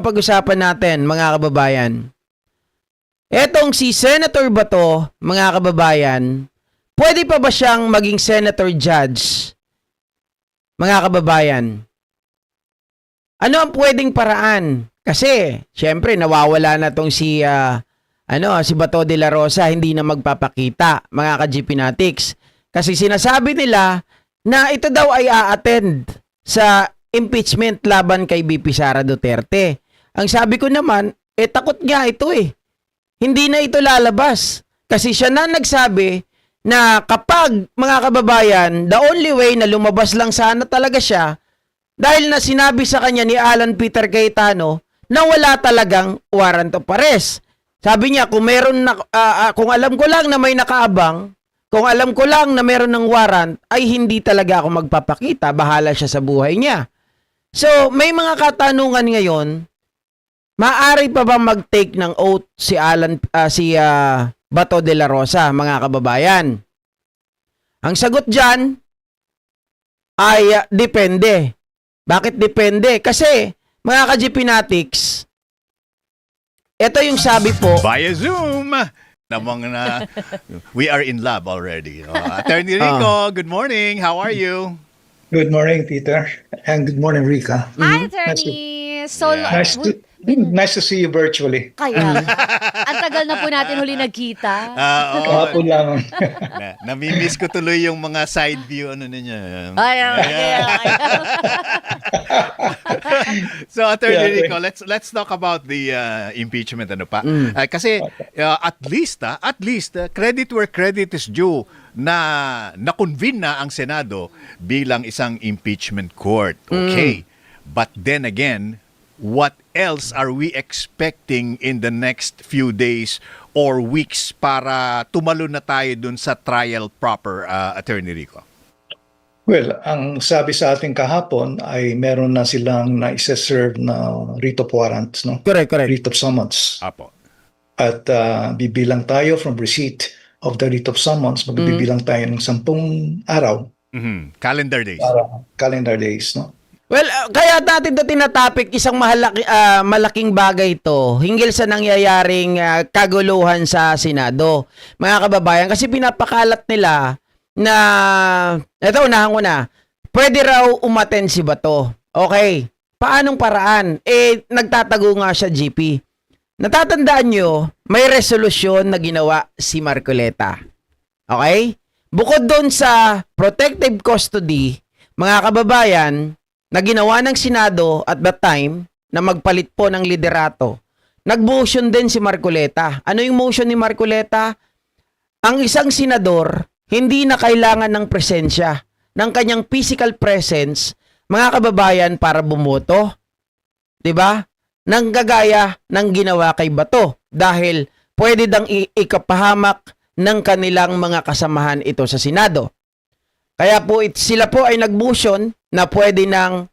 Pag-usapan natin, mga kababayan. Etong si Senator Bato, mga kababayan, pwede pa ba siyang maging Senator Judge? Mga kababayan, ano ang pwedeng paraan? Kasi, syempre, nawawala na tong si Bato de la Rosa, hindi na magpapakita, mga ka-GPnatics. Kasi sinasabi nila na ito daw ay a-attend sa impeachment laban kay BP Sara Duterte. Ang sabi ko naman, takot nga ito eh. Hindi na ito lalabas. Kasi siya na nagsabi na kapag, mga kababayan, the only way na lumabas lang sana talaga siya dahil na sinabi sa kanya ni Alan Peter Cayetano na wala talagang warrant of arrest. Sabi niya, kung meron na, kung alam ko lang na may nakaabang, kung alam ko lang na meron ng warrant, ay hindi talaga ako magpapakita. Bahala siya sa buhay niya. So, may mga katanungan ngayon. Maaari pa ba mag-take ng oath si Bato de la Rosa, mga kababayan? Ang sagot dyan ay depende. Bakit depende? Kasi, mga ka-GPnatics, ito yung sabi po. Via Zoom! Namang na, we are in lab already. Attorney Rico, good morning. How are you? Good morning, Peter. And good morning, Rika. Hi, Attorney! So, Yeah. Nice to see you virtually. kaya, ang tagal na po natin huli nagkita. Kahapon lang. Namimiss ko tuloy yung mga side view ano ninyo. Ay, kaya. So Attorney Yeah, Rico, let's talk about the impeachment ano pa. Kasi at least credit where credit is due na na-convene na ang Senado bilang isang impeachment court. Okay. But then again, what else are we expecting in the next few days or weeks para tumalo na tayo dun sa trial proper, Attorney Rico? Well, ang sabi sa ating kahapon ay meron na silang na-serve na writ of warrants, no? Correct. Writ of summons. Apo. At bibilang tayo from receipt of the writ of summons, magbibilang tayo ng 10 araw Calendar days. para calendar days, no? Well, kaya natin ito tinatapik isang malaking bagay ito hinggil sa nangyayaring kaguluhan sa Senado. Mga kababayan, kasi pinapakalat nila na, eto unahan ko na, pwede raw umattend si Bato. Okay, paanong paraan? Nagtatago nga siya, GP. Natatandaan nyo, may resolusyon na ginawa si Marcoleta. Okay? Bukod doon sa protective custody, mga kababayan, na ginawa ng Senado at that time na magpalit po ng liderato, nag-motion din si Marcoleta. Ano yung motion ni Marcoleta? Ang isang senador hindi na kailangan ng presensya, ng kanyang physical presence, mga kababayan, para bumoto. 'Di ba? Nang gagaya ng ginawa kay Bato dahil pwede dang ikapahamak ng kanilang mga kasamahan ito sa Senado. Kaya po sila po ay nag-motion na pwede nang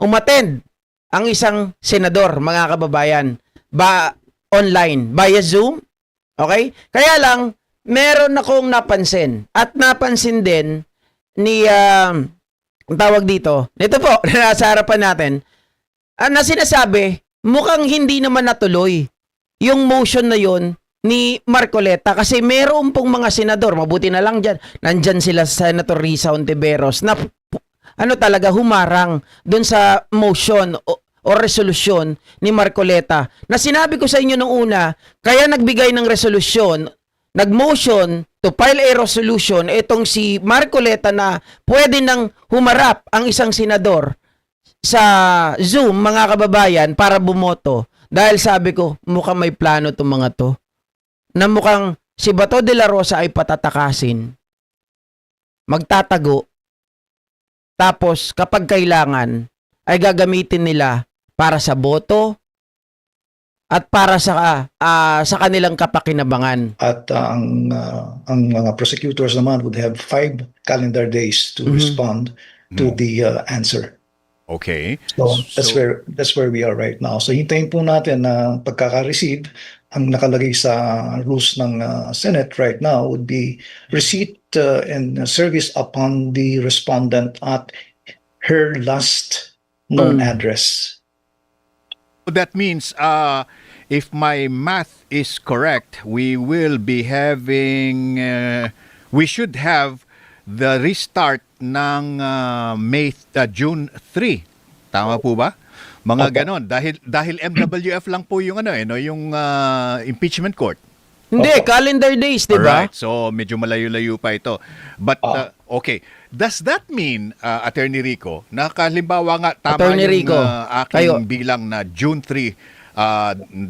umattend ang isang senador, mga kababayan, online, via Zoom. Okay? Kaya lang, meron akong napansin. At napansin din ni, tawag dito, ito po, nasa harapan natin, na sinasabi, mukhang hindi naman natuloy yung motion na yon ni Marcoleta kasi meron pong mga senador, mabuti na lang dyan, nandyan sila Senator Risa Ontiveros na talaga humarang dun sa motion o resolusyon ni Marcoleta na sinabi ko sa inyo nung una, kaya nagbigay ng resolusyon, nag-motion to file a resolution itong si Marcoleta na pwede nang humarap ang isang senador sa Zoom, mga kababayan, para bumoto dahil sabi ko, mukhang may plano itong mga to na mukhang si Bato de la Rosa ay patatakasin, magtatago, tapos kapag kailangan ay gagamitin nila para sa boto at para sa kanilang kapakinabangan. At ang mga prosecutors naman would have 5 calendar days to respond to the answer. Okay. So that's where we are right now. So hintayin po natin na pagkaka-receive. Ang nakalagay sa rules ng Senate right now would be receipt and service upon the respondent at her last known address. That means, if my math is correct, we will be having, we should have the restart ng June 3. Tama po ba? Mga Opo. ganon. Dahil MWF lang po yung yung impeachment court. Hindi, Opo. calendar days, di ba? Alright, so medyo malayo-layo pa ito. But, okay. Does that mean, Attorney Rico, na kalimbawa nga tama Attorney yung Rico, aking kayo. bilang na June 3,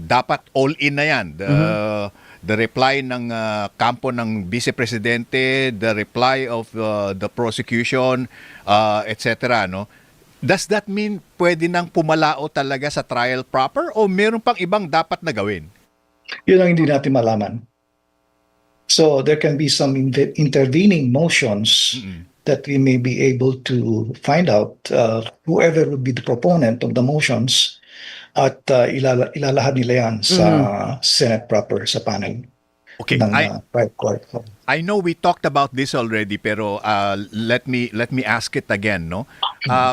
dapat all-in na yan. The reply ng kampo ng Vice Presidente, the reply of the prosecution, etc. No? Does that mean pwede nang pumalao talaga sa trial proper o meron pang ibang dapat na gawin? Yun ang hindi natin malaman. So there can be some intervening motions that we may be able to find out whoever would be the proponent of the motions at ilalahad nila yan sa Senate proper, sa panel Okay, ng private court. I know we talked about this already pero let me ask it again, no?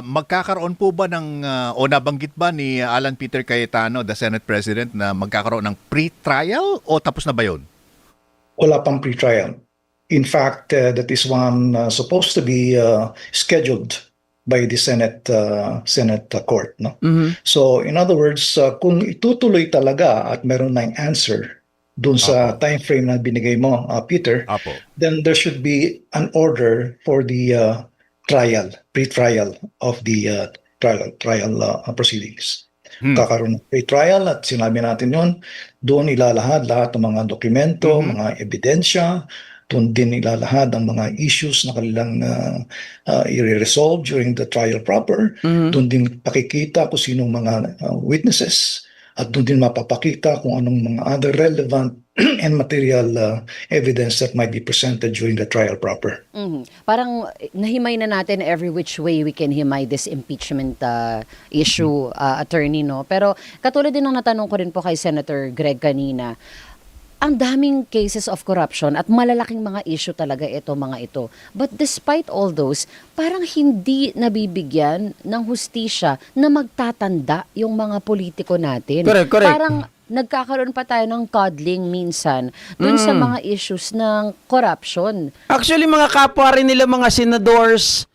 Magkakaroon po ba ng o nabanggit ba ni Alan Peter Cayetano, the Senate President, na magkakaroon ng pre-trial o tapos na ba 'yon? Wala pang pre-trial. In fact, that is one supposed to be scheduled by the Senate court, no? So in other words, kung itutuloy talaga at meron na answer doon sa time frame na binigay mo, Peter, Apo. then there should be an order for the pre-trial of the trial proceedings. Kakaroon ng pre-trial at sinabi natin yon, doon ilalahad lahat ng mga dokumento, mga ebidensya, doon din ilalahad ang mga issues na kanilang i-resolve during the trial proper, doon din pakikita kung sinong mga witnesses, at doon din mapapakita kung anong mga other relevant and material evidence that might be presented during the trial proper. Parang nahimay na natin every which way we can himay this impeachment issue, attorney, no? Pero katulad din ng natanong ko rin po kay Senator Greg kanina, ang daming cases of corruption at malalaking mga issue talaga mga ito. But despite all those, parang hindi nabibigyan ng hustisya na magtatanda yung mga politiko natin. Correct. Parang nagkakaroon pa tayo ng coddling minsan dun sa mga issues ng corruption. Actually, mga kapwa rin nila mga senators,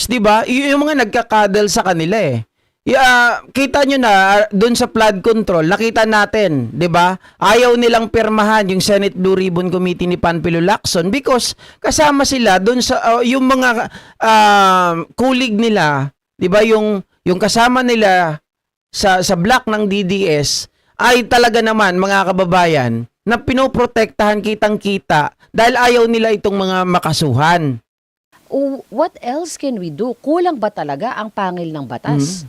di ba? Yung mga nagkakadal sa kanila eh. Kita nyo na doon sa flood control, nakita natin, 'di ba? Ayaw nilang pirmahan yung Senate Blue Ribbon Committee ni Panfilo Lacson because kasama sila doon sa yung mga kulig nila, 'di ba? Yung kasama nila sa block ng DDS ay talaga naman mga kababayan na pinoprotektahan kitang-kita dahil ayaw nila itong mga makasuhan. What else can we do? Kulang ba talaga ang pangil ng batas?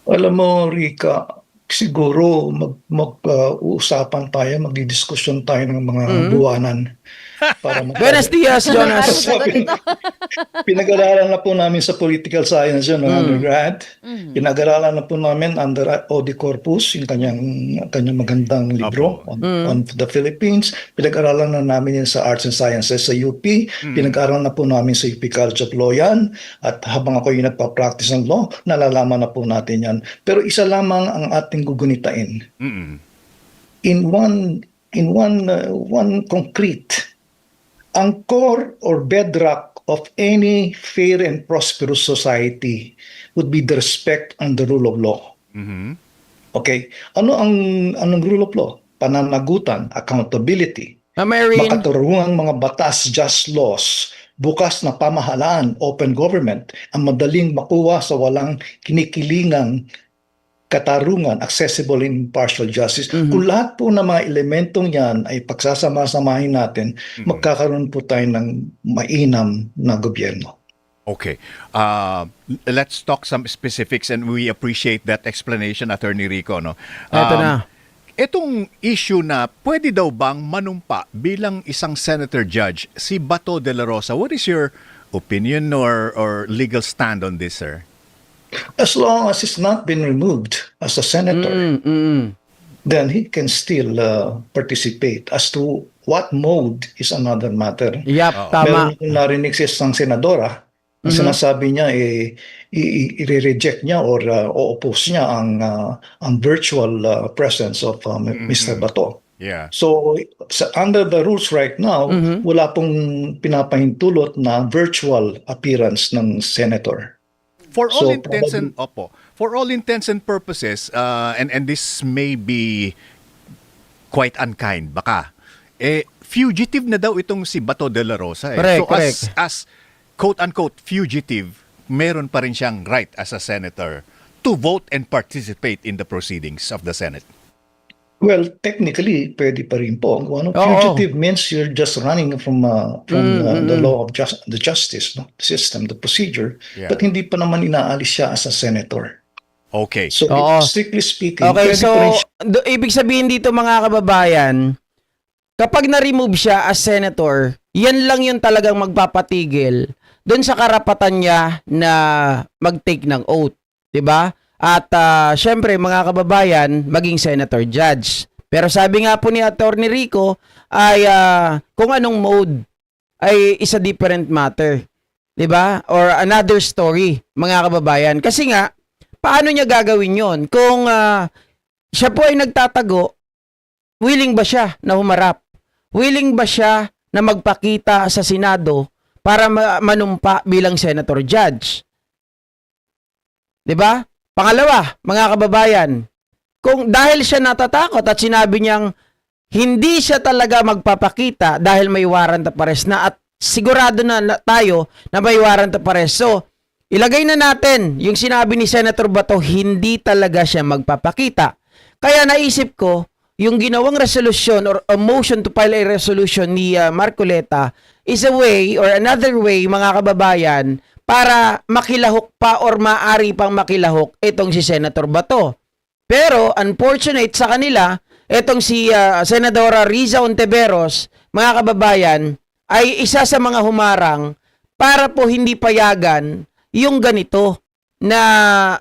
Alam mo, Rika, siguro mag-uusapan tayo, magdidiskusyon tayo ng mga buwanan. Para Buenos dias, Jonas. Parang sagot ito. Pinag-aralan na po namin sa political science yun, undergrad. Pinag-aralan na po namin under Odi Corpus, yung kanyang magandang libro on the Philippines. Pinag-aralan na namin yan sa Arts and Sciences sa UP. Pinag-aralan na po namin sa UP College of Law yan. At habang ako yung nagpa-practice ng law, nalalaman na po natin yan. Pero isa lamang ang ating gugunitain. In one concrete, ang core or bedrock of any fair and prosperous society would be the respect and the rule of law. Okay? Anong rule of law? Pananagutan, accountability, makatarungang mga batas, just laws, bukas na pamahalaan, open government, ang madaling makuha sa walang kinikilingang katarungan, accessible and impartial justice. Kung lahat po ng mga elementong yan ay pagsasama-samahin natin, magkakaroon po tayo ng mainam na gobyerno. Okay. Let's talk some specifics and we appreciate that explanation, Attorney Rico. No? Ito na. Itong issue na pwede daw bang manumpa bilang isang senator judge si Bato de la Rosa, what is your opinion or legal stand on this, sir? As long as it's not been removed as a senator, then he can still participate. As to what mode is another matter. Yap, tama. Meron kong narinig sa isang senadora Ang sinasabi niya i-reject niya or o-oppose niya ang virtual presence of Mr. Bato. Yeah. So under the rules right now, wala pong pinapahintulot na virtual appearance ng senator. For all So, intents and for all intents and purposes, and this may be quite unkind, baka fugitive na daw itong si Bato de la Rosa. Correct, So correct. as quote-unquote fugitive, meron pa rin siyang right as a senator to vote and participate in the proceedings of the Senate. Well, technically, pwede pa rin po. Oo. Fugitive means you're just running from the law of the justice, no? The system, the procedure, Yeah. but hindi pa naman inaalis siya as a senator. Okay. So, Oo. strictly speaking, Okay, pwede so pa rin siya. ibig sabihin dito mga kababayan, kapag na-remove siya as senator, yan lang yung talagang magpapatigil doon sa karapatan niya na mag-take ng oath, 'di ba? At syempre mga kababayan, maging senator judge. Pero sabi nga po ni Attorney Rico ay kung anong mode ay is a different matter, 'di ba? Or another story, mga kababayan. Kasi nga paano niya gagawin 'yon? Kung siya po ay nagtatago, willing ba siya na humarap? Willing ba siya na magpakita sa Senado para manumpa bilang senator judge? 'Di ba? Pangalawa, mga kababayan, kung dahil siya natatakot at sinabi niyang hindi siya talaga magpapakita dahil may warrant of arrest na at sigurado na tayo na may warrant of arrest. So, ilagay na natin yung sinabi ni Senator Bato, hindi talaga siya magpapakita. Kaya naisip ko, yung ginawang resolution or a motion to file a resolution ni Marcoleta is a way or another way, mga kababayan, para makilahok pa or maaari pang makilahok itong si Senator Bato. Pero unfortunate sa kanila, itong si Senadora Riza Ontiveros, mga kababayan, ay isa sa mga humarang para po hindi payagan yung ganito na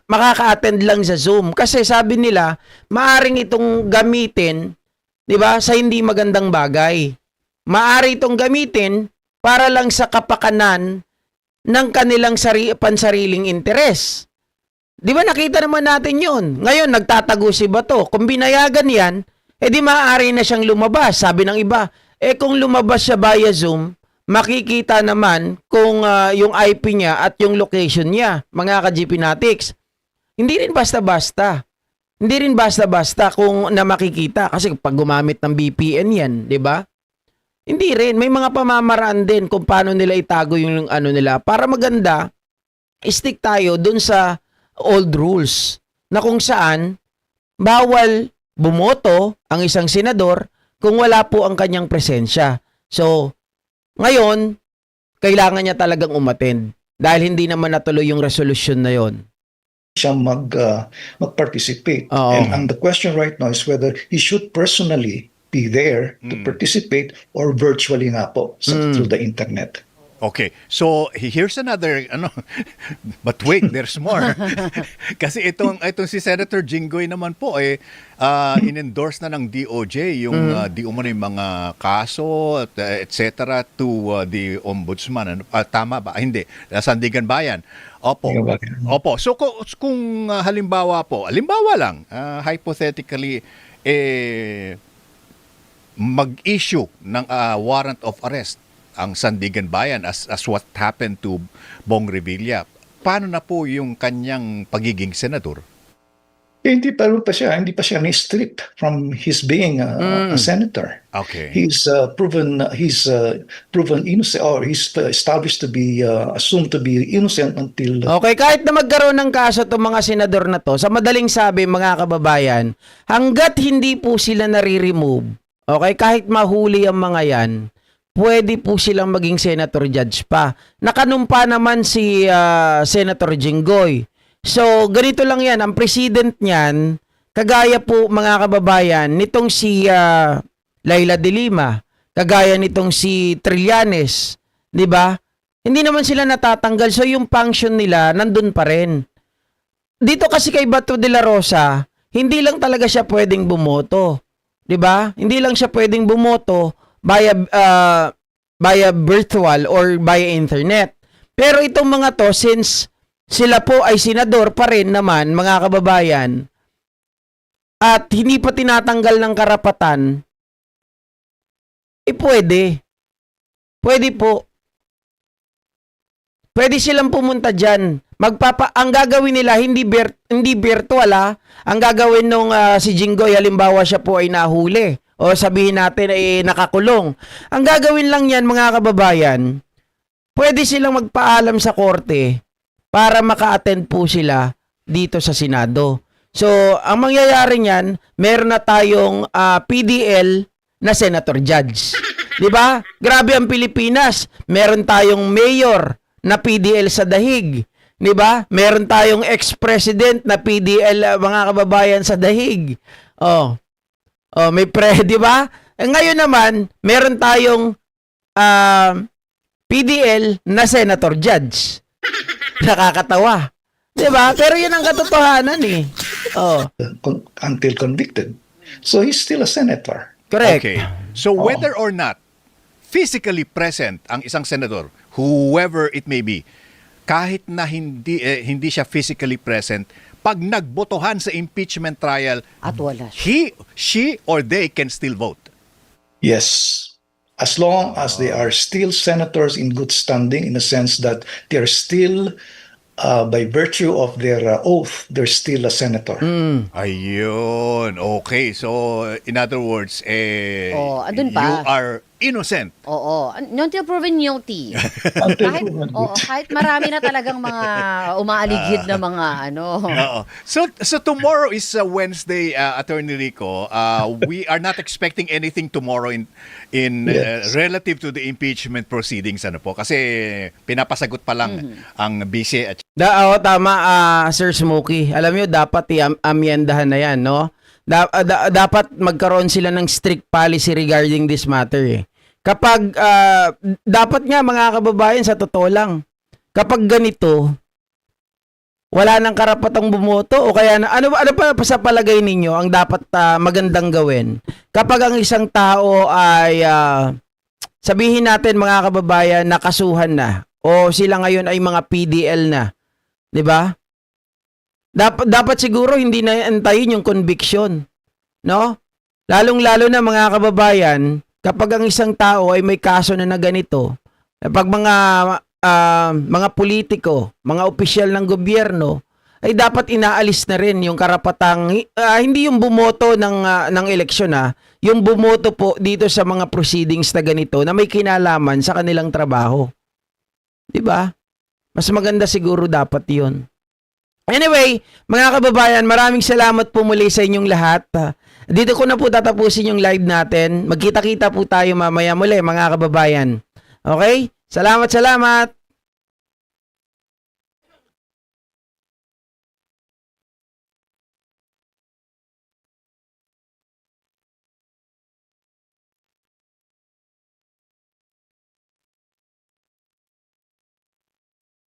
makaka-attend lang sa Zoom. Kasi sabi nila, maaring itong gamitin, 'di ba, sa hindi magandang bagay. Maari itong gamitin para lang sa kapakanan ng kanilang pansariling interes. Di ba nakita naman natin yun? Ngayon, nagtatago si Bato. Kung binayagan yan, di maaari na siyang lumabas. Sabi ng iba, kung lumabas siya via Zoom, makikita naman kung yung IP niya at yung location niya, mga ka-GP Natics. Hindi rin basta-basta. Hindi rin basta-basta kung na makikita. Kasi pag gumamit ng VPN yan, di ba? Hindi rin. May mga pamamaraan din kung paano nila itago yung ano nila. Para maganda, stick tayo dun sa old rules na kung saan bawal bumoto ang isang senador kung wala po ang kanyang presensya. So, ngayon, kailangan niya talagang umattend dahil hindi naman natuloy yung resolution na yon. Siya mag-participate. Oo. And the question right now is whether he should personally be there to participate or virtually nga po through the internet. Okay. So, here's another, but wait, there's more. Kasi itong si Senator Jinggoy naman po, in-endorse na ng DOJ yung di umano yung mga kaso, et cetera, to the ombudsman. Tama ba? Hindi. Sandigan Bayan. Opo. Opo. So, kung halimbawa lang, hypothetically, mag-issue ng warrant of arrest ang Sandigan Bayan as what happened to Bong Revilla. Paano na po yung kanyang pagiging senador? Hindi pa siya ni-strip from his being a senator. Okay. He's proven innocent, or he's established to be assumed to be innocent until Okay, kahit na magkaroon ng kaso itong mga senador na to, sa madaling sabi mga kababayan, hanggat hindi po sila nare-remove, okay, kahit mahuli ang mga yan, pwede po silang maging senator judge pa. Nakanumpa naman si Senator Jinggoy. So, ganito lang yan. Ang president niyan, kagaya po mga kababayan, nitong si Laila de Lima, kagaya nitong si Trillanes, di ba? Hindi naman sila natatanggal. So, yung function nila, nandun pa rin. Dito kasi kay Bato de la Rosa, hindi lang talaga siya pwedeng bumoto. Di ba? Hindi lang siya pwedeng bumoto via virtual or via internet. Pero itong mga to, since sila po ay senador pa rin naman, mga kababayan, at hindi pa tinatanggal ng karapatan, pwede. Pwede po. Pwede silang pumunta dyan. Ang gagawin nila, hindi virtual Ang gagawin nung si Jinggoy, halimbawa siya po ay nahuli. O sabihin natin ay nakakulong. Ang gagawin lang yan, mga kababayan, pwede silang magpaalam sa korte para maka-attend po sila dito sa Senado. So, ang mangyayari niyan, meron na tayong PDL na senator judge. 'Di ba? Grabe ang Pilipinas. Meron tayong mayor na PDL sa dahig. 'Di ba? Meron tayong ex-president na PDL, mga kababayan, sa dahig. Oh, may 'di ba? Ngayon naman, meron tayong PDL na senator judge. Nakakatawa. 'Di ba? Pero 'yun ang katotohanan eh. Oh, Until convicted. So he's still a senator. correct. Okay. So whether or not physically present ang isang senador, whoever it may be, kahit na hindi siya physically present, pag nagbotohan sa impeachment trial, At wala siya. she or they can still vote. Yes. As long as they are still senators in good standing, in the sense that they are still, by virtue of their oath, they're still a senator. Ayun. Okay. So, in other words, andun pa. you are innocent. Oo. Until proven guilty. Until kahit, proven oo, guilty. kahit marami na talagang mga umaaligid na mga Oo. So tomorrow is Wednesday, Attorney Rico. We are not expecting anything tomorrow in Yes. relative to the impeachment proceedings, ano po, kasi pinapasagot pa lang ang BC at Tama, Sir Smokey. Alam nyo, dapat i-amyendahan na yan, no? Dapat magkaroon sila ng strict policy regarding this matter, eh. Kapag, dapat nga, mga kababayan, sa totoo lang, kapag ganito, wala nang karapatang bumoto, o kaya, ano pa sa palagay ninyo ang dapat magandang gawin? Kapag ang isang tao ay, sabihin natin, mga kababayan, nakasuhan na, o sila ngayon ay mga PDL na, 'di ba? Dapat siguro hindi na antayin yung conviction, no? Lalong-lalo na, mga kababayan, kapag ang isang tao ay may kaso na ganito, kapag mga politiko, mga opisyal ng gobyerno, ay dapat inaalis na rin yung karapatang hindi yung bumoto ng eleksyon, yung bumoto po dito sa mga proceedings na ganito na may kinalaman sa kanilang trabaho. 'Di ba? Mas maganda siguro dapat 'yon. Anyway, mga kababayan, maraming salamat po muli sa inyong lahat. Dito ko na po tatapusin yung live natin. Magkita-kita po tayo mamaya muli, mga kababayan. Okay? Salamat.